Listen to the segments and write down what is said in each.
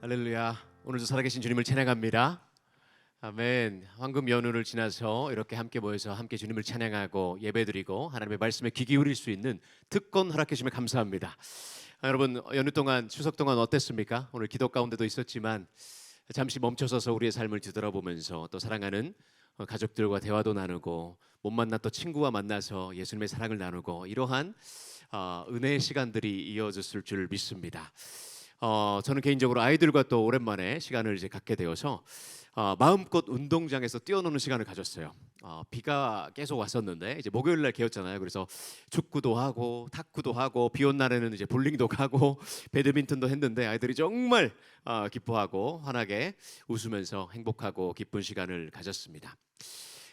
할렐루야. 오늘도 살아계신 주님을 찬양합니다. 아멘. 황금 연휴를 지나서 이렇게 함께 모여서 함께 주님을 찬양하고 예배드리고 하나님의 말씀에 귀 기울일 수 있는 특권 허락해 주시면 감사합니다. 여러분, 연휴 동안 추석 동안 어땠습니까? 오늘 기도 가운데도 있었지만 잠시 멈춰서서 우리의 삶을 뒤돌아보면서 또 사랑하는 가족들과 대화도 나누고 못 만났던 친구와 만나서 예수님의 사랑을 나누고 이러한 은혜의 시간들이 이어졌을 줄 믿습니다. 저는 개인적으로 아이들과 또 오랜만에 시간을 이제 갖게 되어서 마음껏 운동장에서 뛰어노는 시간을 가졌어요. 비가 계속 왔었는데 이제 목요일 날 개었잖아요. 그래서 축구도 하고 탁구도 하고 비 온 날에는 이제 볼링도 가고 배드민턴도 했는데 아이들이 정말 기뻐하고 환하게 웃으면서 행복하고 기쁜 시간을 가졌습니다.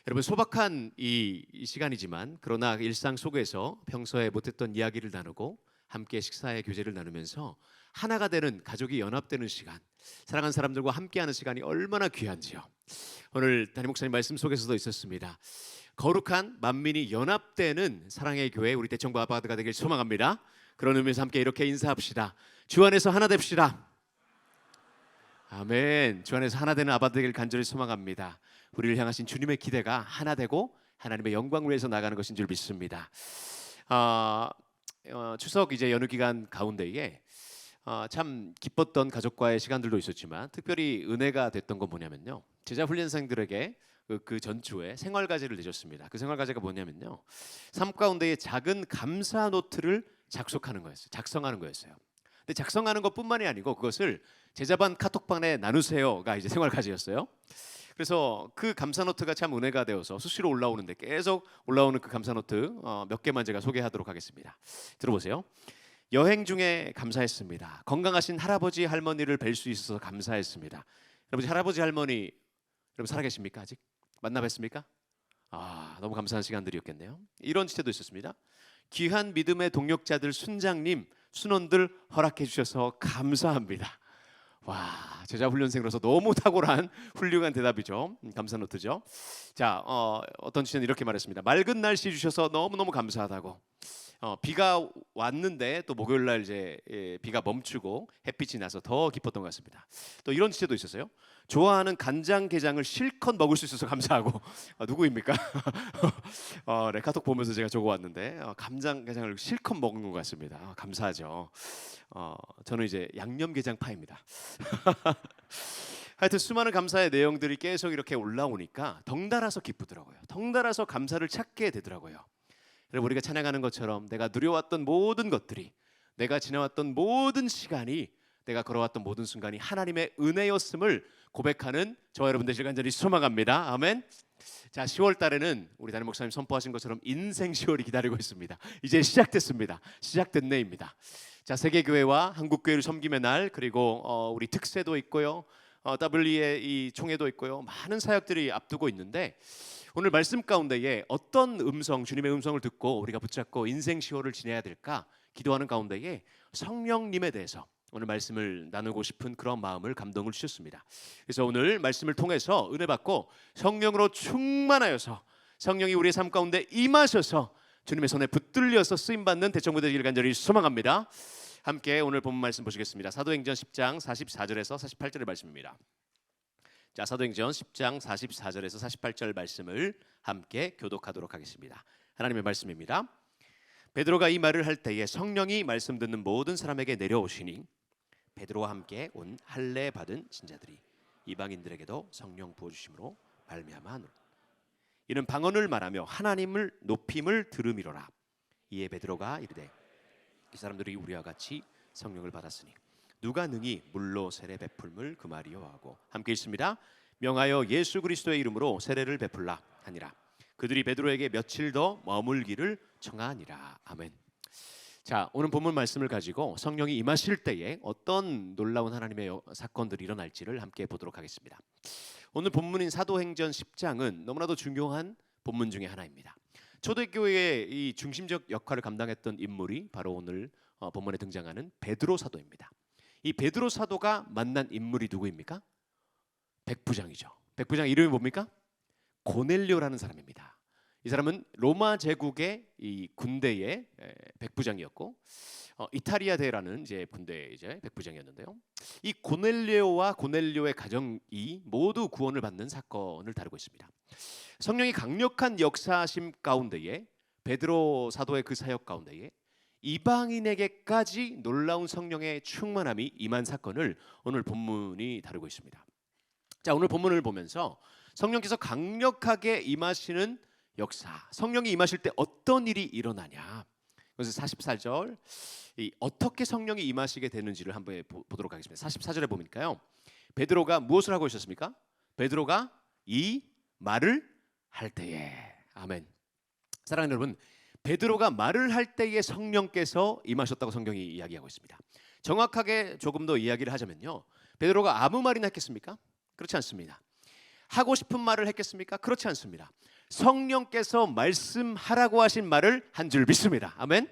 여러분, 소박한 이 시간이지만 그러나 일상 속에서 평소에 못했던 이야기를 나누고 함께 식사의 교제를 나누면서 하나가 되는, 가족이 연합되는 시간, 사랑하는 사람들과 함께하는 시간이 얼마나 귀한지요. 오늘 담임 목사님 말씀 속에서도 있었습니다. 거룩한 만민이 연합되는 사랑의 교회 우리 대청부 아바드가 되길 소망합니다. 그런 의미에서 함께 이렇게 인사합시다. 주 안에서 하나 됩시다. 아멘. 주 안에서 하나 되는 아바드 되길 간절히 소망합니다. 우리를 향하신 주님의 기대가 하나 되고 하나님의 영광을 위해서 나가는 것인 줄 믿습니다. 추석 이제 연휴 기간 가운데에 참 기뻤던 가족과의 시간들도 있었지만 특별히 은혜가 됐던 건 뭐냐면요, 제자 훈련생들에게 그 전주에 생활과제를 내줬습니다. 그 생활과제가 뭐냐면요, 삶 가운데에 작은 감사 노트를 작성하는 거였어요. 근데 작성하는 것뿐만이 아니고 그것을 제자반 카톡방에 나누세요가 이제 생활과제였어요. 그래서 그 감사 노트가 참 은혜가 되어서 수시로 올라오는데 계속 올라오는 그 감사 노트 몇 개만 제가 소개하도록 하겠습니다. 들어보세요. 여행 중에 감사했습니다. 건강하신 할아버지 할머니를 뵐 수 있어서 감사했습니다. 여러분, 할아버지 할머니 여러분 살아계십니까? 아직 만나 뵀습니까? 너무 감사한 시간들이었겠네요. 이런 지체도 있었습니다. 귀한 믿음의 동역자들 순장님, 순원들 허락해 주셔서 감사합니다. 와, 제자 훈련생으로서 너무 탁월한 훌륭한 대답이죠. 감사 노트죠. 자, 어떤 지체는 이렇게 말했습니다. 맑은 날씨 주셔서 너무너무 감사하다고. 비가 왔는데 또 목요일 날 이제 비가 멈추고 햇빛이 나서 더 기뻤던 것 같습니다. 또 이런 지체도 있었어요. 좋아하는 간장게장을 실컷 먹을 수 있어서 감사하고. 누구입니까? 네, 카톡 보면서 제가 적어왔는데 간장게장을 실컷 먹은 것 같습니다. 감사하죠. 저는 이제 양념게장파입니다. 하여튼 수많은 감사의 내용들이 계속 이렇게 올라오니까 덩달아서 기쁘더라고요. 덩달아서 감사를 찾게 되더라고요. 여러분, 우리가 찬양하는 것처럼 내가 누려왔던 모든 것들이, 내가 지나왔던 모든 시간이, 내가 걸어왔던 모든 순간이 하나님의 은혜였음을 고백하는 저와 여러분 되시길 간절히 소망합니다. 아멘. 자, 10월 달에는 우리 담임 목사님 선포하신 것처럼 인생 10월이 기다리고 있습니다. 이제 시작됐습니다. 시작된 해입니다. 자, 세계교회와 한국교회를 섬김의 날, 그리고 우리 특세도 있고요, WE의 이 총회도 있고요, 많은 사역들이 앞두고 있는데 오늘 말씀 가운데에 어떤 음성, 주님의 음성을 듣고 우리가 붙잡고 인생 10월을 지내야 될까 기도하는 가운데에 성령님에 대해서 오늘 말씀을 나누고 싶은 그런 마음을, 감동을 주셨습니다. 그래서 오늘 말씀을 통해서 은혜 받고 성령으로 충만하여서 성령이 우리의 삶 가운데 임하셔서 주님의 손에 붙들려서 쓰임받는 대청부 되기를 간절히 소망합니다. 함께 오늘 본문 말씀 보시겠습니다. 사도행전 10장 44절에서 48절의 말씀입니다. 자, 사도행전 10장 44절에서 48절 말씀을 함께 교독하도록 하겠습니다. 하나님의 말씀입니다. 베드로가 이 말을 할 때에 성령이 말씀 듣는 모든 사람에게 내려오시니 베드로와 함께 온 할례 받은 신자들이 이방인들에게도 성령 부어주심으로 말미암아 하노라. 이는 방언을 말하며 하나님을 높임을 들음이로라. 이에 베드로가 이르되 이 사람들이 우리와 같이 성령을 받았으니 누가 능히 물로 세례 베풀물 그 말이요 하고, 함께 읽습니다. 명하여 예수 그리스도의 이름으로 세례를 베풀라 하니라. 그들이 베드로에게 며칠 더 머물기를 청하니라. 아멘. 자, 오늘 본문 말씀을 가지고 성령이 임하실 때에 어떤 놀라운 하나님의 사건들이 일어날지를 함께 보도록 하겠습니다. 오늘 본문인 사도행전 10장은 너무나도 중요한 본문 중에 하나입니다. 초대교회의 이 중심적 역할을 감당했던 인물이 바로 오늘 본문에 등장하는 베드로 사도입니다. 이 베드로 사도가 만난 인물이 누구입니까? 백부장이죠. 백부장 이름이 뭡니까? 고넬료라는 사람입니다. 이 사람은 로마 제국의 이 군대의 백부장이었고 이타리아대라는 이제 군대 이제 백부장이었는데요. 이 고넬료와 고넬료의 가정이 모두 구원을 받는 사건을 다루고 있습니다. 성령이 강력한 역사심 가운데에 베드로 사도의 그 사역 가운데에 이방인에게까지 놀라운 성령의 충만함이 임한 사건을 오늘 본문이 다루고 있습니다. 자, 오늘 본문을 보면서 성령께서 강력하게 임하시는 역사, 성령이 임하실 때 어떤 일이 일어나냐. 그래서 44절 어떻게 성령이 임하시게 되는지를 한번 보도록 하겠습니다. 44절에 보니까요. 베드로가 무엇을 하고 있었습니까? 베드로가 이 말을 할 때에. 아멘. 사랑하는 여러분, 베드로가 말을 할 때에 성령께서 임하셨다고 성경이 이야기하고 있습니다. 정확하게 조금 더 이야기를 하자면요. 베드로가 아무 말이나 했겠습니까? 그렇지 않습니다. 하고 싶은 말을 했겠습니까? 그렇지 않습니다. 성령께서 말씀하라고 하신 말을 한 줄 믿습니다. 아멘.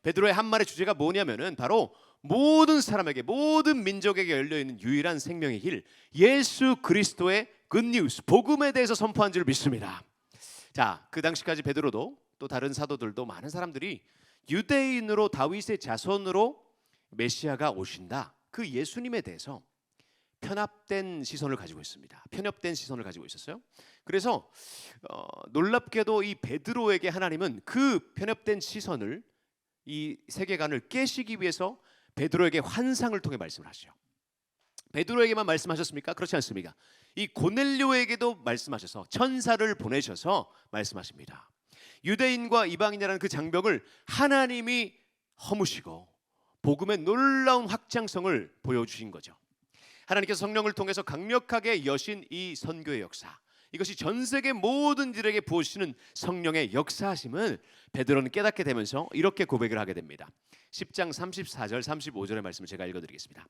베드로의 한 말의 주제가 뭐냐면은 바로 모든 사람에게, 모든 민족에게 열려있는 유일한 생명의 길, 예수 그리스도의 굿뉴스, 복음에 대해서 선포한 줄 믿습니다. 자, 그 당시까지 베드로도 또 다른 사도들도 많은 사람들이 유대인으로 다윗의 자손으로 메시아가 오신다, 그 예수님에 대해서 편협된 시선을 가지고 있습니다. 편협된 시선을 가지고 있었어요. 그래서 놀랍게도 이 베드로에게 하나님은 그 편협된 시선을, 이 세계관을 깨시기 위해서 베드로에게 환상을 통해 말씀을 하시죠. 베드로에게만 말씀하셨습니까? 그렇지 않습니까? 이 고넬료에게도 말씀하셔서 천사를 보내셔서 말씀하십니다. 유대인과 이방인이라는 그 장벽을 하나님이 허무시고 복음의 놀라운 확장성을 보여주신 거죠. 하나님께서 성령을 통해서 강력하게 여신 이 선교의 역사, 이것이 전 세계 모든 이들에게 부어주시는 성령의 역사하심을 베드로는 깨닫게 되면서 이렇게 고백을 하게 됩니다. 10장 34절 35절의 말씀을 제가 읽어드리겠습니다.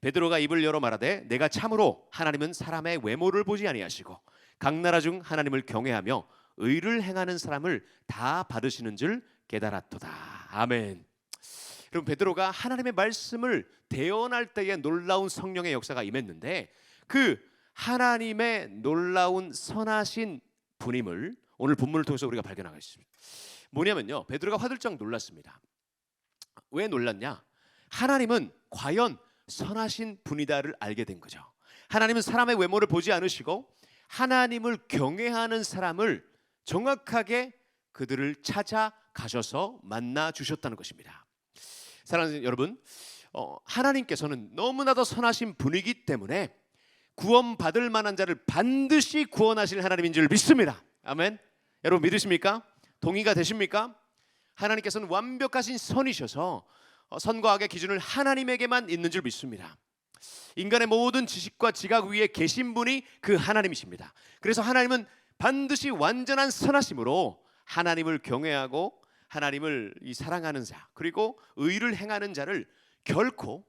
베드로가 입을 열어 말하되 내가 참으로 하나님은 사람의 외모를 보지 아니하시고 각 나라 중 하나님을 경외하며 의를 행하는 사람을 다 받으시는 줄 깨달았도다. 아멘. 여러분, 베드로가 하나님의 말씀을 대언할 때에 놀라운 성령의 역사가 임했는데 그 하나님의 놀라운 선하신 분임을 오늘 본문을 통해서 우리가 발견하고 있습니다. 뭐냐면요, 베드로가 화들짝 놀랐습니다. 왜 놀랐냐? 하나님은 과연 선하신 분이다를 알게 된 거죠. 하나님은 사람의 외모를 보지 않으시고 하나님을 경외하는 사람을 정확하게 그들을 찾아가셔서 만나 주셨다는 것입니다. 사랑하는 여러분, 하나님께서는 너무나도 선하신 분이기 때문에 구원받을 만한 자를 반드시 구원하실 하나님인 줄 믿습니다. 아멘. 여러분 믿으십니까? 동의가 되십니까? 하나님께서는 완벽하신 선이셔서 선과 악의 기준을 하나님에게만 있는 줄 믿습니다. 인간의 모든 지식과 지각 위에 계신 분이 그 하나님이십니다. 그래서 하나님은 반드시 완전한 선하심으로 하나님을 경외하고 하나님을 사랑하는 자, 그리고 의를 행하는 자를 결코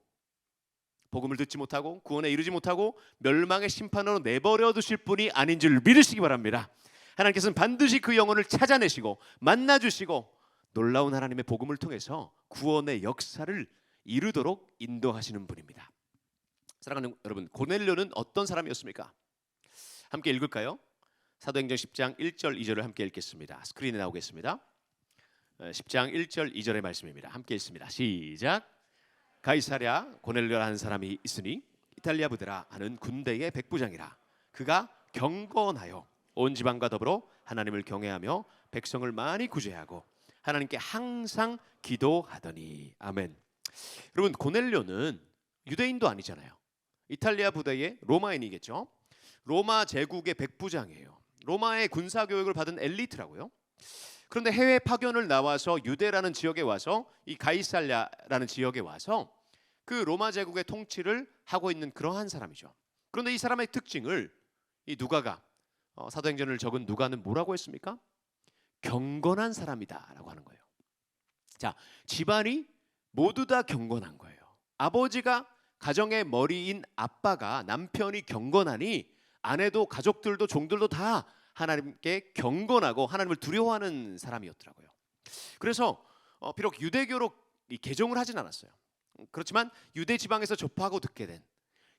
복음을 듣지 못하고 구원에 이르지 못하고 멸망의 심판으로 내버려 두실 분이 아닌 줄 믿으시기 바랍니다. 하나님께서는 반드시 그 영혼을 찾아내시고 만나주시고 놀라운 하나님의 복음을 통해서 구원의 역사를 이루도록 인도하시는 분입니다. 사랑하는 여러분, 고넬료는 어떤 사람이었습니까? 함께 읽을까요? 사도행전 10장 1절 2절을 함께 읽겠습니다. 스크린에 나오겠습니다. 10장 1절 2절의 말씀입니다. 함께 읽습니다. 시작. 가이사랴 고넬료라는 사람이 있으니 이탈리아 부대라 하는 군대의 백부장이라. 그가 경건하여 온 지방과 더불어 하나님을 경외하며 백성을 많이 구제하고 하나님께 항상 기도하더니. 아멘. 여러분, 고넬료는 유대인도 아니잖아요. 이탈리아 부대의 로마인이겠죠. 로마 제국의 백부장이에요. 로마의 군사 교육을 받은 엘리트라고요. 그런데 해외 파견을 나와서 유대라는 지역에 와서 이 가이사랴라는 지역에 와서 그 로마 제국의 통치를 하고 있는 그러한 사람이죠. 그런데 이 사람의 특징을 이 누가가 사도행전을 적은 누가는 뭐라고 했습니까? 경건한 사람이다라고 하는 거예요. 자, 집안이 모두 다 경건한 거예요. 아버지가 가정의 머리인 아빠가, 남편이 경건하니 아내도 가족들도 종들도 다 하나님께 경건하고 하나님을 두려워하는 사람이었더라고요. 그래서 비록 유대교로 개종을 하진 않았어요. 그렇지만 유대 지방에서 접하고 듣게 된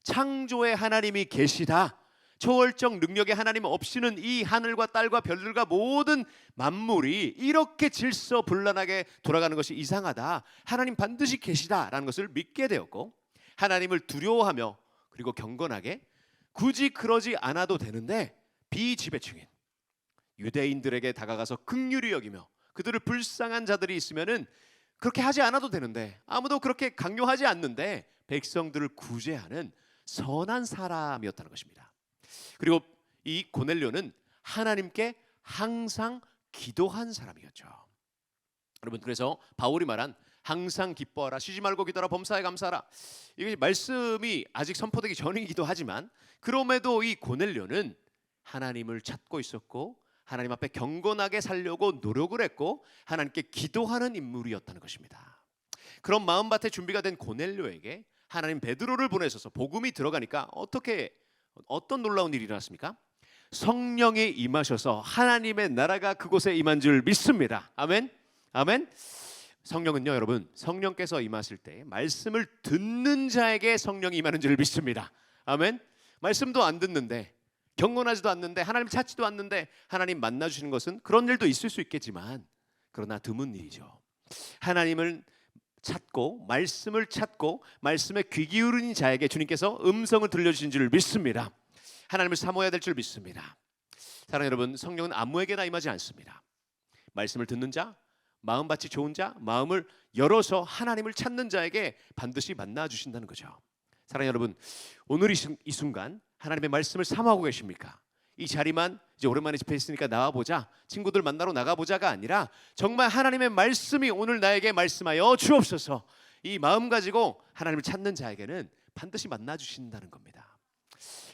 창조의 하나님이 계시다, 초월적 능력의 하나님 없이는 이 하늘과 땅과 별들과 모든 만물이 이렇게 질서불란하게 돌아가는 것이 이상하다. 하나님 반드시 계시다라는 것을 믿게 되었고, 하나님을 두려워하며 그리고 경건하게 굳이 그러지 않아도 되는데 비지배층인 유대인들에게 다가가서 긍휼히 여기며 그들을 불쌍한 자들이 있으면은 그렇게 하지 않아도 되는데, 아무도 그렇게 강요하지 않는데 백성들을 구제하는 선한 사람이었다는 것입니다. 그리고 이 고넬료는 하나님께 항상 기도한 사람이었죠. 여러분, 그래서 바울이 말한 항상 기뻐하라, 쉬지 말고 기도하라, 범사에 감사하라, 이게 말씀이 아직 선포되기 전이기도 하지만, 그럼에도 이 고넬료는 하나님을 찾고 있었고 하나님 앞에 경건하게 살려고 노력을 했고 하나님께 기도하는 인물이었다는 것입니다. 그런 마음밭에 준비가 된 고넬료에게 하나님 베드로를 보내셔서 복음이 들어가니까 어떤 놀라운 일이 일어났습니까? 성령이 임하셔서 하나님의 나라가 그곳에 임한 줄 믿습니다. 아멘. 아멘. 성령은요, 여러분, 성령께서 임하실 때 말씀을 듣는 자에게 성령이 임하는 줄 믿습니다. 아멘. 말씀도 안 듣는데, 경건하지도 않는데, 하나님 찾지도 않는데 하나님 만나주시는 것은 그런 일도 있을 수 있겠지만, 그러나 드문 일이죠. 하나님을 찾고 말씀을 찾고 말씀에 귀 기울인 자에게 주님께서 음성을 들려주신 줄 믿습니다. 하나님을 사모해야 될 줄 믿습니다. 사랑하는 여러분, 성령은 아무에게나 임하지 않습니다. 말씀을 듣는 자, 마음밭이 좋은 자, 마음을 열어서 하나님을 찾는 자에게 반드시 만나주신다는 거죠. 사랑하는 여러분, 오늘 이 순간 하나님의 말씀을 사모하고 계십니까? 이 자리만 이제 오랜만에 집회 있으니까 나와보자, 친구들 만나러 나가보자가 아니라 정말 하나님의 말씀이 오늘 나에게 말씀하여 주옵소서, 이 마음 가지고 하나님을 찾는 자에게는 반드시 만나주신다는 겁니다.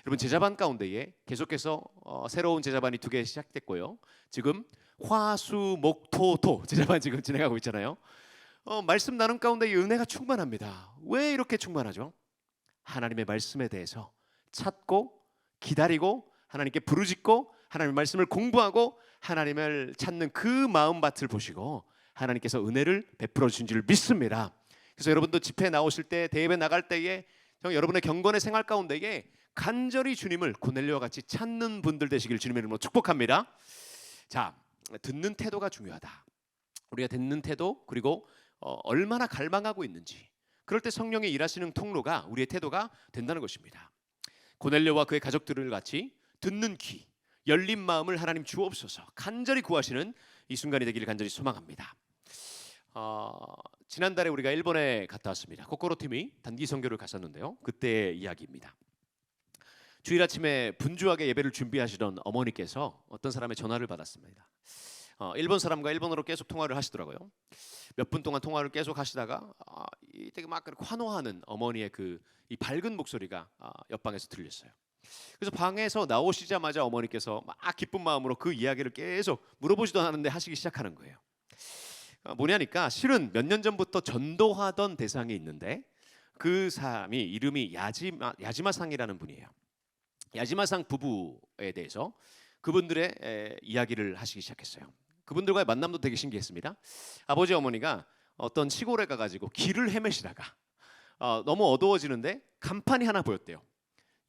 여러분, 제자반 가운데에 계속해서 새로운 제자반이 2개 시작됐고요. 지금 화수목토토 제자반 지금 진행하고 있잖아요. 말씀 나눔 가운데 이 은혜가 충만합니다. 왜 이렇게 충만하죠? 하나님의 말씀에 대해서 찾고 기다리고 하나님께 부르짖고 하나님의 말씀을 공부하고 하나님을 찾는 그 마음밭을 보시고 하나님께서 은혜를 베풀어 주신 줄 믿습니다. 그래서 여러분도 집회 나오실 때, 대예배 나갈 때에 여러분의 경건의 생활 가운데에 간절히 주님을 고넬료와 같이 찾는 분들 되시길 주님의 이름으로 축복합니다. 자, 듣는 태도가 중요하다. 우리가 듣는 태도, 그리고 얼마나 갈망하고 있는지, 그럴 때 성령이 일하시는 통로가 우리의 태도가 된다는 것입니다. 고넬료와 그의 가족들을 같이 듣는 귀, 열린 마음을 하나님 주옵소서 간절히 구하시는 이 순간이 되기를 간절히 소망합니다. 지난달에 우리가 일본에 갔다 왔습니다. 코코로 팀이 단기 선교를 갔었는데요. 그때의 이야기입니다. 주일 아침에 분주하게 예배를 준비하시던 어머니께서 어떤 사람의 전화를 받았습니다. 일본 사람과 일본어로 계속 통화를 하시더라고요. 몇 분 동안 통화를 계속 하시다가 되게 막 환호하는 어머니의 이 밝은 목소리가 옆방에서 들렸어요. 그래서 방에서 나오시자마자 어머니께서 막 기쁜 마음으로 그 이야기를 계속 물어보지도 않았는데 하시기 시작하는 거예요. 뭐냐니까 실은 몇 년 전부터 전도하던 대상이 있는데 그 사람이 이름이 야지마상이라는 분이에요. 야지마상 부부에 대해서 그분들의 이야기를 하시기 시작했어요. 그분들과의 만남도 되게 신기했습니다. 아버지 어머니가 어떤 시골에 가가지고 길을 헤매시다가 너무 어두워지는데 간판이 하나 보였대요.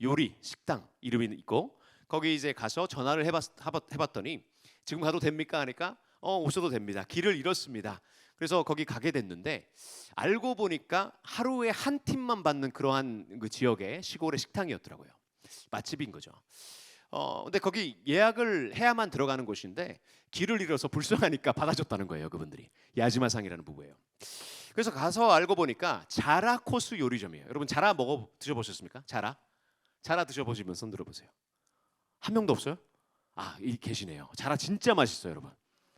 요리 식당 이름이 있고, 거기 이제 가서 전화를 해봤더니 지금 가도 됩니까 하니까 오셔도 됩니다. 길을 잃었습니다. 그래서 거기 가게 됐는데 알고 보니까 하루에 한 팀만 받는 그러한 그 지역의 시골의 식당이었더라고요. 맛집인 거죠. 근데 거기 예약을 해야만 들어가는 곳인데 길을 잃어서 불쌍하니까 받아줬다는 거예요. 그분들이 야지마상이라는 부부예요. 그래서 가서 알고 보니까 자라 코스 요리점이에요. 여러분, 자라 드셔보셨습니까? 자라 드셔보시면 손 들어보세요. 한 명도 없어요? 계시네요. 자라 진짜 맛있어요, 여러분.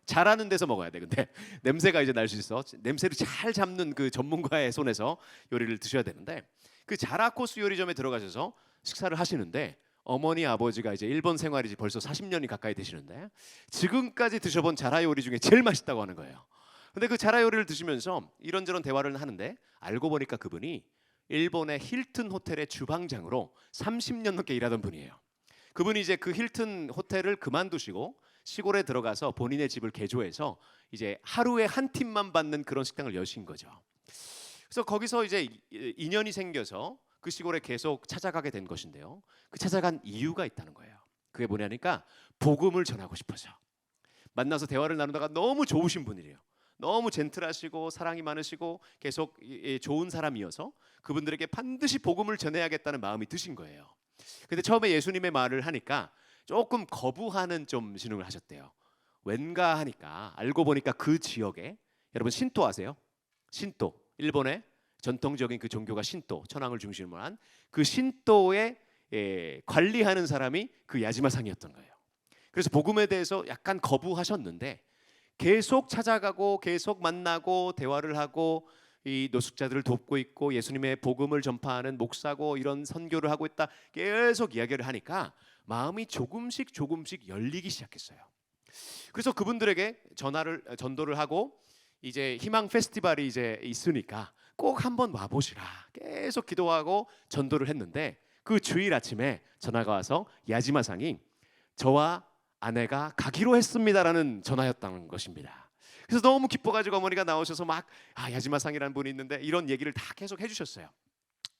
자라는 데서 먹어야 돼. 근데 냄새가 이제 날 수 있어. 냄새를 잘 잡는 그 전문가의 손에서 요리를 드셔야 되는데, 그 자라 코스 요리점에 들어가셔서 식사를 하시는데 어머니 아버지가 이제 일본 생활이 벌써 40년이 가까이 되시는데 지금까지 드셔본 자라 요리 중에 제일 맛있다고 하는 거예요. 근데 그 자라 요리를 드시면서 이런저런 대화를 하는데 알고 보니까 그분이 일본의 힐튼 호텔의 주방장으로 30년 넘게 일하던 분이에요. 그분이 이제 그 힐튼 호텔을 그만두시고 시골에 들어가서 본인의 집을 개조해서 이제 하루에 한 팀만 받는 그런 식당을 여신 거죠. 그래서 거기서 이제 인연이 생겨서 그 시골에 계속 찾아가게 된 것인데요. 그 찾아간 이유가 있다는 거예요. 그게 뭐냐니까 복음을 전하고 싶어서. 만나서 대화를 나누다가 너무 좋으신 분이래요. 너무 젠틀하시고 사랑이 많으시고 계속 좋은 사람이어서 그분들에게 반드시 복음을 전해야겠다는 마음이 드신 거예요. 근데 처음에 예수님의 말을 하니까 조금 거부하는 좀 신용을 하셨대요. 왠가 하니까 알고 보니까 그 지역에, 여러분 신토 아세요? 신토, 일본의 전통적인 그 종교가 신토, 천황을 중심으로 한 그 신토에 관리하는 사람이 그 야지마상이었던 거예요. 그래서 복음에 대해서 약간 거부하셨는데 계속 찾아가고 계속 만나고 대화를 하고 이 노숙자들을 돕고 있고 예수님의 복음을 전파하는 목사고 이런 선교를 하고 있다, 계속 이야기를 하니까 마음이 조금씩 열리기 시작했어요. 그래서 그분들에게 전도를 하고 이제 희망 페스티벌이 이제 있으니까 꼭 한번 와보시라 계속 기도하고 전도를 했는데 그 주일 아침에 전화가 와서 야지마상이 저와 아내가 가기로 했습니다라는 전화였다는 것입니다. 그래서 너무 기뻐가지고 어머니가 나오셔서 막 야지마상이라는 분이 있는데 이런 얘기를 다 계속 해주셨어요.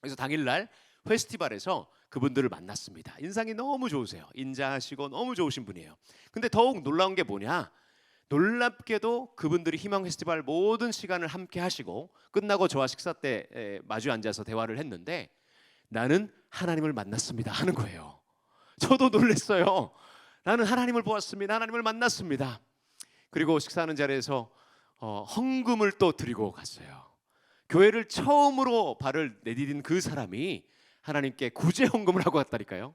그래서 당일날 페스티벌에서 그분들을 만났습니다. 인상이 너무 좋으세요. 인자하시고 너무 좋으신 분이에요. 근데 더욱 놀라운 게 뭐냐, 놀랍게도 그분들이 희망 페스티벌 모든 시간을 함께 하시고 끝나고 저와 식사 때 마주 앉아서 대화를 했는데 나는 하나님을 만났습니다 하는 거예요. 저도 놀랐어요. 나는 하나님을 보았습니다. 하나님을 만났습니다. 그리고 식사하는 자리에서 헌금을 또 드리고 갔어요. 교회를 처음으로 발을 내디딘 그 사람이 하나님께 구제 헌금을 하고 갔다니까요.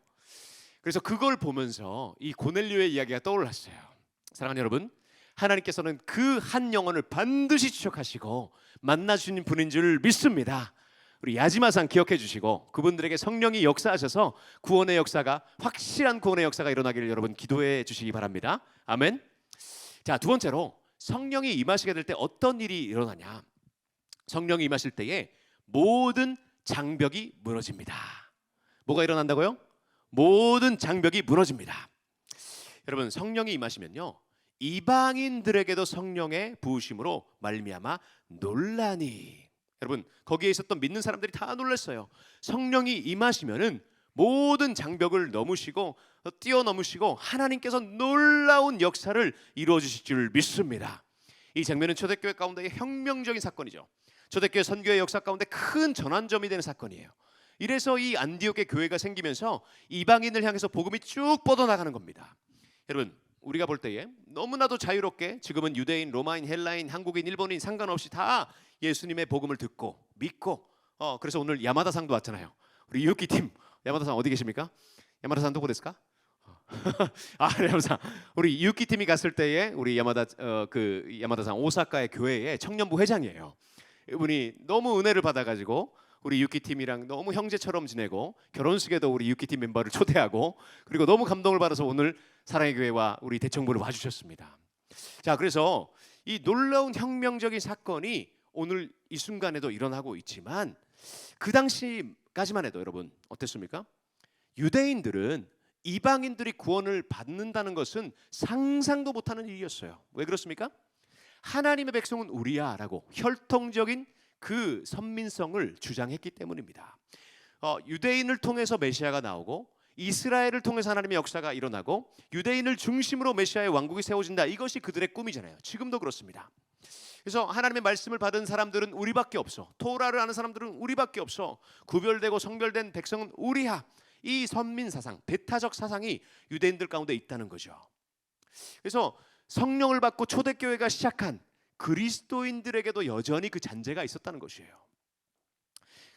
그래서 그걸 보면서 이 고넬료의 이야기가 떠올랐어요. 사랑하는 여러분, 하나님께서는 그 한 영혼을 반드시 추적하시고 만나주신 분인 줄 믿습니다. 우리 야지마상 기억해 주시고 그분들에게 성령이 역사하셔서 구원의 역사가, 확실한 구원의 역사가 일어나기를 여러분 기도해 주시기 바랍니다. 아멘. 자, 두 번째로 성령이 임하시게 될 때 어떤 일이 일어나냐, 성령이 임하실 때에 모든 장벽이 무너집니다. 뭐가 일어난다고요? 모든 장벽이 무너집니다. 여러분, 성령이 임하시면요 이방인들에게도 성령의 부으심으로 말미암아 논란이, 여러분 거기에 있었던 믿는 사람들이 다 놀랐어요. 성령이 임하시면은 모든 장벽을 넘으시고 뛰어넘으시고 하나님께서 놀라운 역사를 이루어 주실 줄 믿습니다. 이 장면은 초대교회 가운데의 혁명적인 사건이죠. 초대교회 선교의 역사 가운데 큰 전환점이 되는 사건이에요. 이래서 이 안디옥의 교회가 생기면서 이방인을 향해서 복음이 쭉 뻗어나가는 겁니다. 여러분, 우리가 볼 때에 너무나도 자유롭게 지금은 유대인, 로마인, 헬라인, 한국인, 일본인 상관없이 다 예수님의 복음을 듣고 믿고 그래서 오늘 야마다상도 왔잖아요. 우리 유키 팀 야마다상 어디 계십니까? 야마다상 누구ですか? 야마다상 우리 유키 팀이 갔을 때에 우리 야마다상 오사카의 교회의 청년부 회장이에요. 이분이 너무 은혜를 받아가지고 우리 유키 팀이랑 너무 형제처럼 지내고 결혼식에도 우리 유키 팀 멤버를 초대하고 그리고 너무 감동을 받아서 오늘 사랑의 교회와 우리 대청부를 와주셨습니다. 자, 그래서 이 놀라운 혁명적인 사건이 오늘 이 순간에도 일어나고 있지만 그 당시까지만 해도 여러분 어땠습니까? 유대인들은 이방인들이 구원을 받는다는 것은 상상도 못하는 일이었어요. 왜 그렇습니까? 하나님의 백성은 우리야라고 혈통적인 그 선민성을 주장했기 때문입니다. 유대인을 통해서 메시아가 나오고 이스라엘을 통해서 하나님의 역사가 일어나고 유대인을 중심으로 메시아의 왕국이 세워진다. 이것이 그들의 꿈이잖아요. 지금도 그렇습니다. 그래서 하나님의 말씀을 받은 사람들은 우리밖에 없어. 토라를 아는 사람들은 우리밖에 없어. 구별되고 성별된 백성은 우리야. 이 선민 사상, 배타적 사상이 유대인들 가운데 있다는 거죠. 그래서 성령을 받고 초대교회가 시작한 그리스도인들에게도 여전히 그 잔재가 있었다는 것이에요.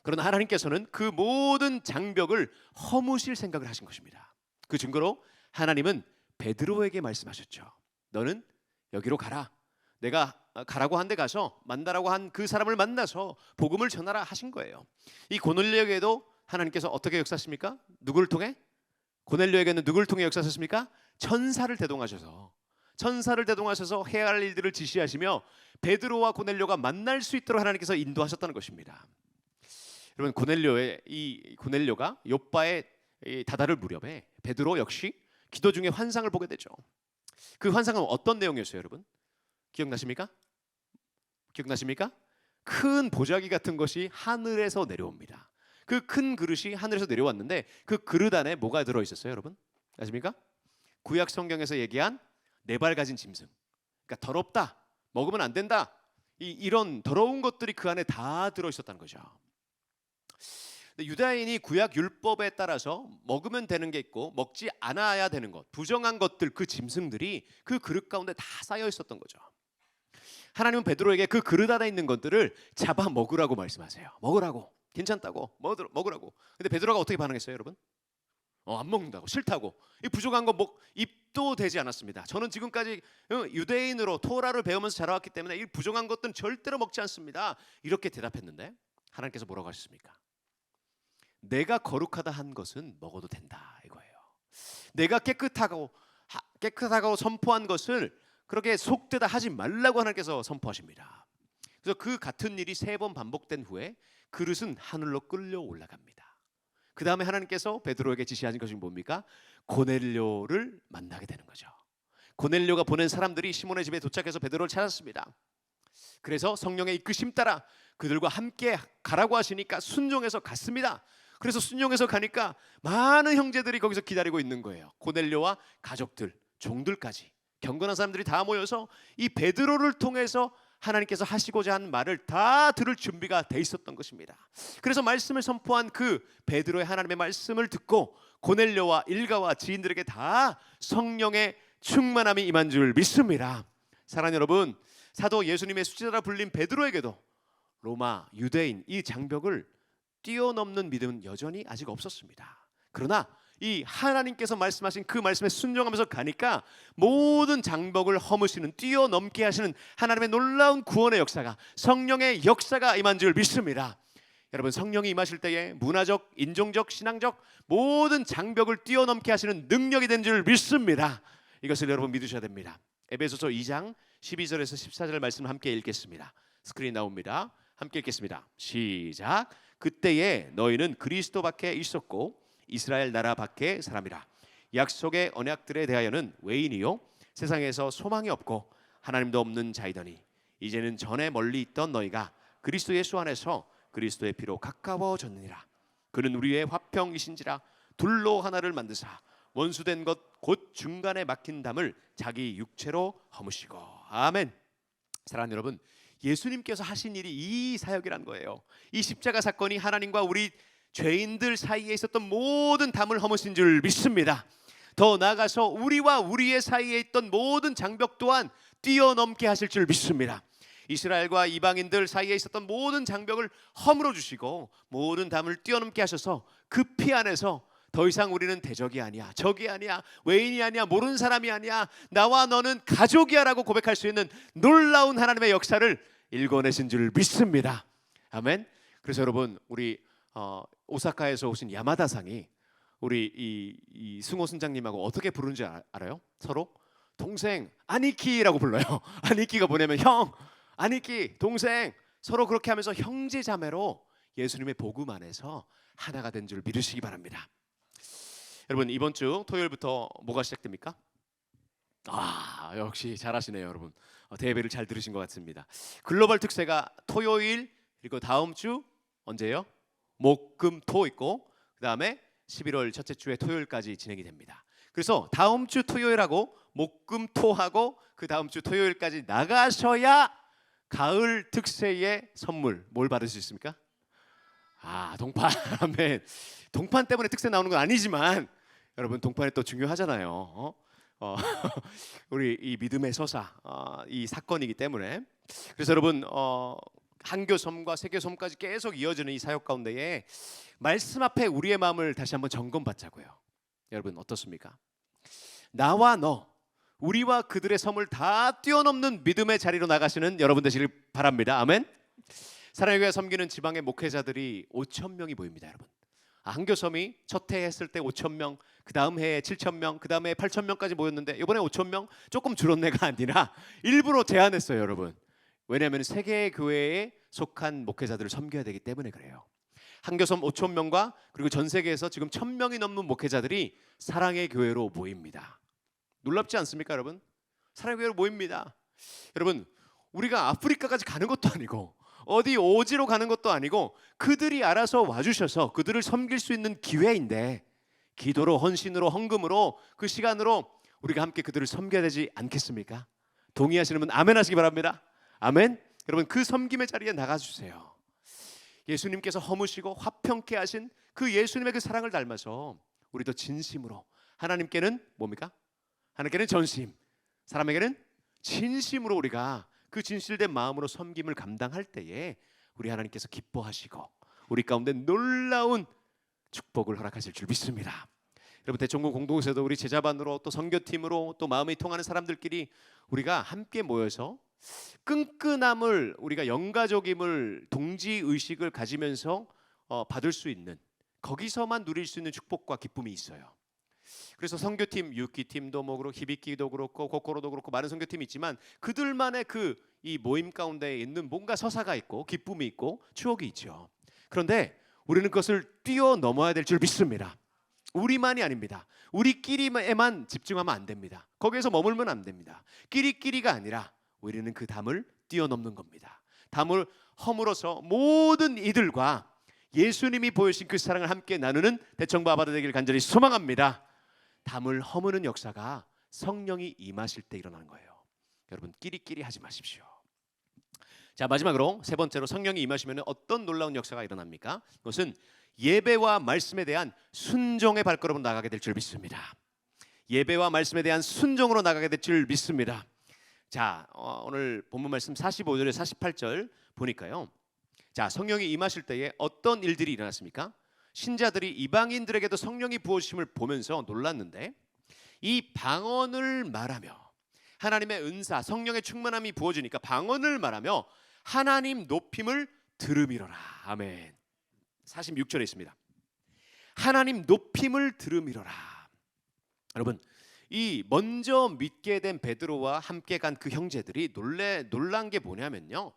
그러나 하나님께서는 그 모든 장벽을 허무실 생각을 하신 것입니다. 그 증거로 하나님은 베드로에게 말씀하셨죠. 너는 여기로 가라. 내가 가라고 한 데 가서 만나라고 한 그 사람을 만나서 복음을 전하라 하신 거예요. 이 고넬료에게도 하나님께서 어떻게 역사하십니까? 누구를 통해? 고넬료에게는 누구를 통해 역사하셨습니까? 천사를 대동하셔서 해야 할 일들을 지시하시며 베드로와 고넬료가 만날 수 있도록 하나님께서 인도하셨다는 것입니다. 여러분, 고넬료가 욥바의 다다를 무렵에 베드로 역시 기도 중에 환상을 보게 되죠. 그 환상은 어떤 내용이었어요, 여러분? 기억나십니까? 큰 보자기 같은 것이 하늘에서 내려옵니다. 그 큰 그릇이 하늘에서 내려왔는데 그 그릇 안에 뭐가 들어 있었어요, 여러분? 아십니까? 구약 성경에서 얘기한 네 발 가진 짐승. 그러니까 더럽다, 먹으면 안 된다, 이런 더러운 것들이 그 안에 다 들어 있었다는 거죠. 유다인이 구약 율법에 따라서 먹으면 되는 게 있고 먹지 않아야 되는 것, 부정한 것들, 그 짐승들이 그 그릇 가운데 다 쌓여 있었던 거죠. 하나님은 베드로에게 그 그릇 안에 있는 것들을 잡아 먹으라고 말씀하세요. 먹으라고, 괜찮다고, 먹으라고. 근데 베드로가 어떻게 반응했어요, 여러분? 안 먹는다고, 싫다고. 이 부족한 거 입도 되지 않았습니다. 저는 지금까지 유대인으로 토라를 배우면서 자라왔기 때문에 이 부족한 것들은 절대로 먹지 않습니다. 이렇게 대답했는데 하나님께서 뭐라고 하셨습니까? 내가 거룩하다 한 것은 먹어도 된다, 이거예요. 내가 깨끗하고 선포한 것을 그렇게 속되다 하지 말라고 하나님께서 선포하십니다. 그래서 그 같은 일이 3번 반복된 후에 그릇은 하늘로 끌려 올라갑니다. 그 다음에 하나님께서 베드로에게 지시하신 것이 뭡니까? 고넬료를 만나게 되는 거죠. 고넬료가 보낸 사람들이 시몬의 집에 도착해서 베드로를 찾았습니다. 그래서 성령의 이끄심 따라 그들과 함께 가라고 하시니까 순종해서 갔습니다. 그래서 순종해서 가니까 많은 형제들이 거기서 기다리고 있는 거예요. 고넬료와 가족들, 종들까지, 경건한 사람들이 다 모여서 이 베드로를 통해서 하나님께서 하시고자 한 말을 다 들을 준비가 돼 있었던 것입니다. 그래서 말씀을 선포한 그 베드로의 하나님의 말씀을 듣고 고넬료와 일가와 지인들에게 다 성령의 충만함이 임한 줄 믿습니다. 사랑하는 여러분, 사도 예수님의 수제자라 불린 베드로에게도 로마 유대인 이 장벽을 뛰어넘는 믿음은 여전히 아직 없었습니다. 그러나 이 하나님께서 말씀하신 그 말씀에 순종하면서 가니까 모든 장벽을 허무시는, 뛰어넘게 하시는 하나님의 놀라운 구원의 역사가, 성령의 역사가 임한 줄 믿습니다. 여러분, 성령이 임하실 때에 문화적, 인종적, 신앙적 모든 장벽을 뛰어넘게 하시는 능력이 된 줄 믿습니다. 이것을 여러분 믿으셔야 됩니다. 에베소서 2장 12절에서 14절 말씀을 함께 읽겠습니다. 스크린 나옵니다. 함께 읽겠습니다. 시작. 그때에 너희는 그리스도 밖에 있었고 이스라엘 나라 밖의 사람이라. 약속의 언약들에 대하여는 외인이요 세상에서 소망이 없고 하나님도 없는 자이더니 이제는 전에 멀리 있던 너희가 그리스도 예수 안에서 그리스도의 피로 가까워졌느니라. 그는 우리의 화평이신지라. 둘로 하나를 만드사 원수된 것 곧 중간에 막힌 담을 자기 육체로 허무시고. 아멘. 사랑하는 여러분, 예수님께서 하신 일이 이 사역이란 거예요. 이 십자가 사건이 하나님과 우리 죄인들 사이에 있었던 모든 담을 허무신 줄 믿습니다. 더 나아가서 우리와 우리의 사이에 있던 모든 장벽 또한 뛰어넘게 하실 줄 믿습니다. 이스라엘과 이방인들 사이에 있었던 모든 장벽을 허물어 주시고 모든 담을 뛰어넘게 하셔서 그 피 안에서 더 이상 우리는 대적이 아니야, 적이 아니야, 외인이 아니야, 모르는 사람이 아니야, 나와 너는 가족이야 라고 고백할 수 있는 놀라운 하나님의 역사를 일궈내신 줄 믿습니다. 아멘. 그래서 여러분, 우리 오사카에서 오신 야마다상이 우리 이 승호 선장님하고 어떻게 부르는지 알아요? 서로 동생, 아니키라고 불러요. 아니키가 뭐냐면 형, 아니키, 동생, 서로 그렇게 하면서 형제 자매로 예수님의 복음 안에서 하나가 된 줄 믿으시기 바랍니다. 여러분, 이번 주 토요일부터 뭐가 시작됩니까? 역시 잘하시네요, 여러분. 대예배를 잘 들으신 것 같습니다. 글로벌 특세가 토요일, 그리고 다음 주 언제요? 목, 금, 토 있고 그 다음에 11월 첫째 주에 토요일까지 진행이 됩니다. 그래서 다음 주 토요일하고 목, 금, 토하고 그 다음 주 토요일까지 나가셔야 가을 특세의 선물 뭘 받을 수 있습니까? 동판. 아멘. 동판 때문에 특세 나오는 건 아니지만 여러분, 동판이 또 중요하잖아요. 우리 이 믿음의 서사, 이 사건이기 때문에. 그래서 여러분, 한교섬과 세교섬까지 계속 이어지는 이 사역 가운데에 말씀 앞에 우리의 마음을 다시 한번 점검받자고요. 여러분, 어떻습니까? 나와 너, 우리와 그들의 섬을 다 뛰어넘는 믿음의 자리로 나가시는 여러분 되시길 바랍니다. 아멘. 사랑의 교회 섬기는 지방의 목회자들이 5,000명이 모입니다, 여러분. 한교섬이 첫 해 했을 때 5,000명, 그 다음 해에 7,000명, 그 다음에 8,000명까지 모였는데 이번에 5,000명 조금 줄었네가 아니라 일부러 제한했어요, 여러분. 왜냐하면 세 개의 교회에 속한 목회자들을 섬겨야 되기 때문에 그래요. 한교섬 5,000명과 그리고 전 세계에서 지금 1,000명이 넘는 목회자들이 사랑의 교회로 모입니다. 놀랍지 않습니까, 여러분? 사랑의 교회로 모입니다. 여러분, 우리가 아프리카까지 가는 것도 아니고 어디 오지로 가는 것도 아니고 그들이 알아서 와주셔서 그들을 섬길 수 있는 기회인데 기도로, 헌신으로, 헌금으로, 그 시간으로 우리가 함께 그들을 섬겨야 되지 않겠습니까? 동의하시는 분 아멘 하시기 바랍니다. 아멘. 여러분, 그 섬김의 자리에 나가주세요. 예수님께서 허무시고 화평케 하신 그 예수님의 그 사랑을 닮아서 우리도 진심으로, 하나님께는 뭡니까? 하나님께는 전심, 사람에게는 진심으로 우리가 그 진실된 마음으로 섬김을 감당할 때에 우리 하나님께서 기뻐하시고 우리 가운데 놀라운 축복을 허락하실 줄 믿습니다. 여러분, 대청군 공동체도 우리 제자반으로 또 선교팀으로 또 마음이 통하는 사람들끼리 우리가 함께 모여서 끈끈함을, 우리가 영가족임을, 동지의식을 가지면서 받을 수 있는, 거기서만 누릴 수 있는 축복과 기쁨이 있어요. 그래서 선교팀, 유키팀도 뭐 그렇고 히비키도 그렇고 고코로도 그렇고 많은 선교팀이 있지만 그들만의 이 모임 가운데 있는 뭔가 서사가 있고 기쁨이 있고 추억이 있죠. 그런데 우리는 그것을 뛰어넘어야 될 줄 믿습니다. 우리만이 아닙니다. 우리끼리에만 집중하면 안 됩니다. 거기에서 머물면 안 됩니다. 끼리끼리가 아니라 우리는 그 담을 뛰어넘는 겁니다. 담을 허물어서 모든 이들과 예수님이 보여주신 그 사랑을 함께 나누는 대청부 아바다 되기를 간절히 소망합니다. 담을 허무는 역사가 성령이 임하실 때 일어나는 거예요. 여러분, 끼리끼리 하지 마십시오. 자, 마지막으로 세 번째로 성령이 임하시면 어떤 놀라운 역사가 일어납니까? 그것은 예배와 말씀에 대한 순종의 발걸음으로 나가게 될 줄 믿습니다. 예배와 말씀에 대한 순종으로 나가게 될 줄 믿습니다. 자, 오늘 본문 말씀 45절에 48절 보니까요. 자, 성령이 임하실 때에 어떤 일들이 일어났습니까? 신자들이 이방인들에게도 성령이 부어주심을 보면서 놀랐는데, 이 방언을 말하며 하나님의 은사, 성령의 충만함이 부어지니까 방언을 말하며 하나님 높임을 들음이로라. 아멘. 46절에 있습니다. 하나님 높임을 들음이로라. 여러분, 이 먼저 믿게 된 베드로와 함께 간 그 형제들이 놀란 게 뭐냐면요,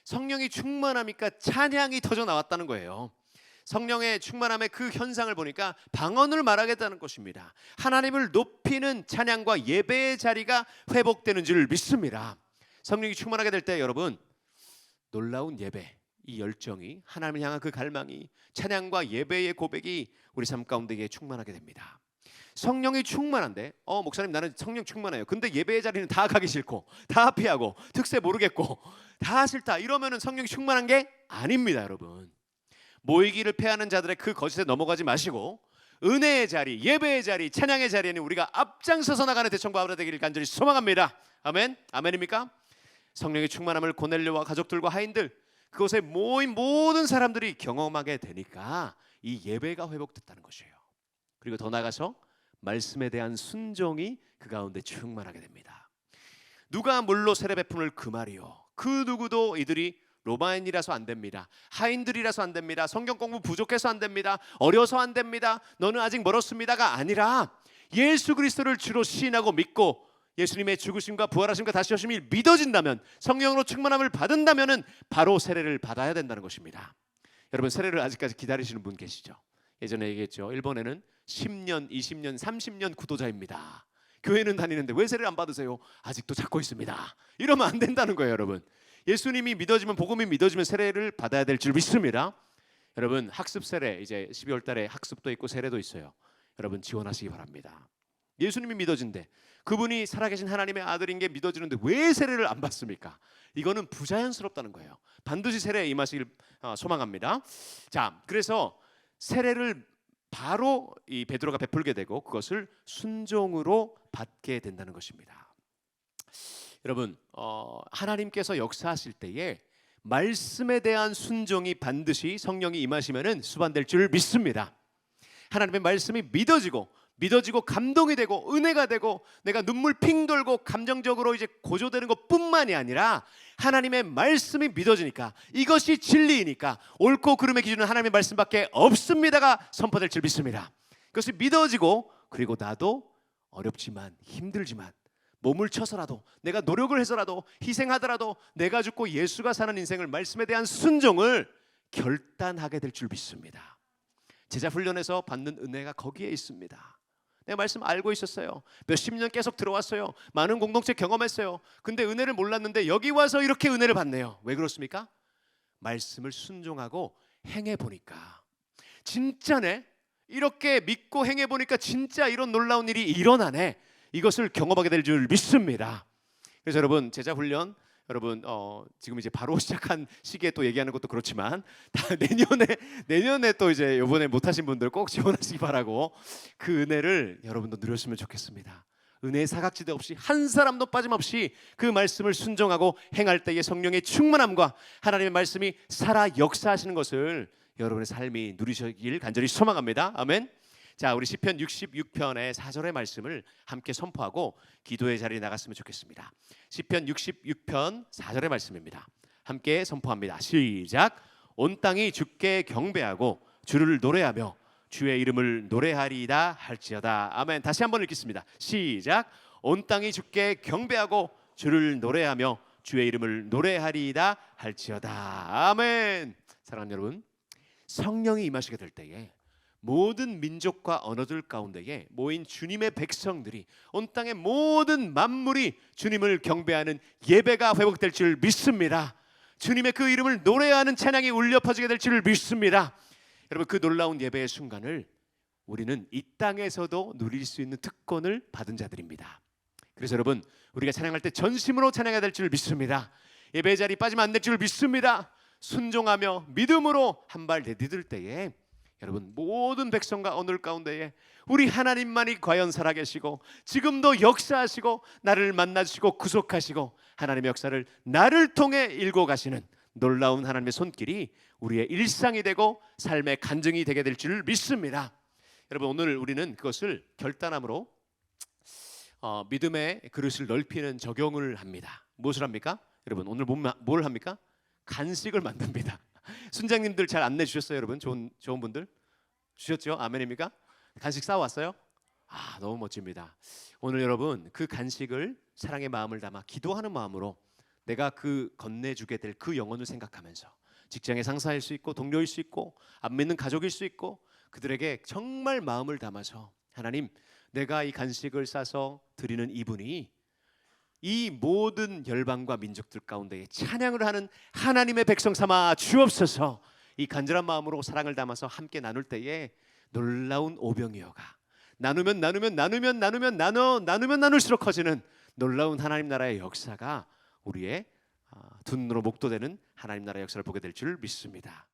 성령이 충만하니까 찬양이 터져 나왔다는 거예요. 성령의 충만함의 그 현상을 보니까 방언을 말하겠다는 것입니다. 하나님을 높이는 찬양과 예배의 자리가 회복되는 줄 믿습니다. 성령이 충만하게 될 때 여러분, 놀라운 예배, 이 열정이, 하나님을 향한 그 갈망이, 찬양과 예배의 고백이 우리 삶 가운데 충만하게 됩니다. 성령이 충만한데 목사님 나는 성령 충만해요. 근데 예배의 자리는 다 가기 싫고 다 피하고 특세 모르겠고 다 싫다 이러면은 성령이 충만한 게 아닙니다. 여러분, 모이기를 패하는 자들의 그 거짓에 넘어가지 마시고 은혜의 자리, 예배의 자리, 찬양의 자리에는 우리가 앞장서서 나가는 대청부 아브라 되기를 간절히 소망합니다. 아멘. 아멘입니까? 성령의 충만함을 고넬료와 가족들과 하인들, 그곳에 모인 모든 사람들이 경험하게 되니까 이 예배가 회복됐다는 것이에요. 그리고 더 나아가서 말씀에 대한 순종이 그 가운데 충만하게 됩니다. 누가 물로 세례 베품을 금하리요? 그 누구도 이들이 로마인이라서 안 됩니다. 하인들이라서 안 됩니다. 성경 공부 부족해서 안 됩니다. 어려서 안 됩니다. 너는 아직 멀었습니다가 아니라 예수 그리스도를 주로 시인하고 믿고 예수님의 죽으심과 부활하심과 다시 오심이 믿어진다면, 성령으로 충만함을 받는다면 바로 세례를 받아야 된다는 것입니다. 여러분, 세례를 아직까지 기다리시는 분 계시죠? 예전에 얘기했죠. 일본에는 10년, 20년, 30년 구도자입니다. 교회는 다니는데 왜 세례를 안 받으세요? 아직도 찾고 있습니다. 이러면 안 된다는 거예요. 여러분, 예수님이 믿어지면, 복음이 믿어지면 세례를 받아야 될 줄 믿습니다. 여러분, 학습 세례, 이제 12월 달에 학습도 있고 세례도 있어요. 여러분, 지원하시기 바랍니다. 예수님이 믿어진대, 그분이 살아계신 하나님의 아들인 게 믿어지는데 왜 세례를 안 받습니까? 이거는 부자연스럽다는 거예요. 반드시 세례에 임하시길 소망합니다. 자, 그래서 세례를 바로 이 베드로가 베풀게 되고 그것을 순종으로 받게 된다는 것입니다. 여러분, 하나님께서 역사하실 때에 말씀에 대한 순종이 반드시 성령이 임하시면은 수반될 줄 믿습니다. 하나님의 말씀이 믿어지고 감동이 되고 은혜가 되고 내가 눈물 핑 돌고 감정적으로 이제 고조되는 것뿐만이 아니라 하나님의 말씀이 믿어지니까, 이것이 진리이니까 옳고 그름의 기준은 하나님의 말씀밖에 없습니다가 선포될 줄 믿습니다. 그것이 믿어지고, 그리고 나도 어렵지만 힘들지만 몸을 쳐서라도, 내가 노력을 해서라도, 희생하더라도 내가 죽고 예수가 사는 인생을, 말씀에 대한 순종을 결단하게 될 줄 믿습니다. 제자 훈련에서 받는 은혜가 거기에 있습니다. 내가 말씀 알고 있었어요. 몇십 년 계속 들어왔어요. 많은 공동체 경험했어요. 근데 은혜를 몰랐는데 여기 와서 이렇게 은혜를 받네요. 왜 그렇습니까? 말씀을 순종하고 행해 보니까 진짜네. 이렇게 믿고 행해 보니까 진짜 이런 놀라운 일이 일어나네. 이것을 경험하게 될 줄 믿습니다. 그래서 여러분 제자 훈련 여러분 지금 이제 바로 시작한 시기에 또 얘기하는 것도 그렇지만 다 내년에 또 이제 이번에 못하신 분들 꼭 지원하시기 바라고 그 은혜를 여러분도 누렸으면 좋겠습니다. 은혜의 사각지대 없이 한 사람도 빠짐없이 그 말씀을 순종하고 행할 때의 성령의 충만함과 하나님의 말씀이 살아 역사하시는 것을 여러분의 삶이 누리시길 간절히 소망합니다. 아멘. 자, 우리 시편 66편의 4절의 말씀을 함께 선포하고 기도의 자리에 나갔으면 좋겠습니다. 시편 66편 4절의 말씀입니다. 함께 선포합니다. 시작. 온 땅이 주께 경배하고 주를 노래하며 주의 이름을 노래하리이다 할지어다. 아멘. 다시 한번 읽겠습니다. 시작. 온 땅이 주께 경배하고 주를 노래하며 주의 이름을 노래하리이다 할지어다. 아멘. 사랑하는 여러분, 성령이 임하시게 될 때에 모든 민족과 언어들 가운데에 모인 주님의 백성들이 온 땅의 모든 만물이 주님을 경배하는 예배가 회복될 줄 믿습니다. 주님의 그 이름을 노래하는 찬양이 울려 퍼지게 될 줄 믿습니다. 여러분, 그 놀라운 예배의 순간을 우리는 이 땅에서도 누릴 수 있는 특권을 받은 자들입니다. 그래서 여러분, 우리가 찬양할 때 전심으로 찬양해야 될 줄 믿습니다. 예배의 자리 빠지면 안 될 줄 믿습니다. 순종하며 믿음으로 한 발 내디딜 때에 여러분, 모든 백성과 언어들 가운데에 우리 하나님만이 과연 살아계시고 지금도 역사하시고 나를 만나주시고 구속하시고 하나님의 역사를 나를 통해 일궈 가시는 놀라운 하나님의 손길이 우리의 일상이 되고 삶의 간증이 되게 될 줄 믿습니다. 여러분, 오늘 우리는 그것을 결단함으로 믿음의 그릇을 넓히는 적용을 합니다. 무엇을 합니까? 여러분, 오늘 뭘 합니까? 간식을 만듭니다. 순장님들 잘 안내 주셨어요, 여러분? 좋은 분들 주셨죠? 아멘입니까? 간식 싸왔어요? 너무 멋집니다. 오늘 여러분, 그 간식을 사랑의 마음을 담아 기도하는 마음으로 내가 그 건네주게 될 그 영혼을 생각하면서 직장의 상사일 수 있고 동료일 수 있고 안 믿는 가족일 수 있고 그들에게 정말 마음을 담아서 하나님, 내가 이 간식을 싸서 드리는 이분이 이 모든 열방과 민족들 가운데 찬양을 하는 하나님의 백성 삼아 주옵소서. 이 간절한 마음으로 사랑을 담아서 함께 나눌 때에 놀라운 오병이어가 나누면 나눌수록 커지는 놀라운 하나님 나라의 역사가 우리의 두 눈으로 목도되는 하나님 나라의 역사를 보게 될 줄 믿습니다.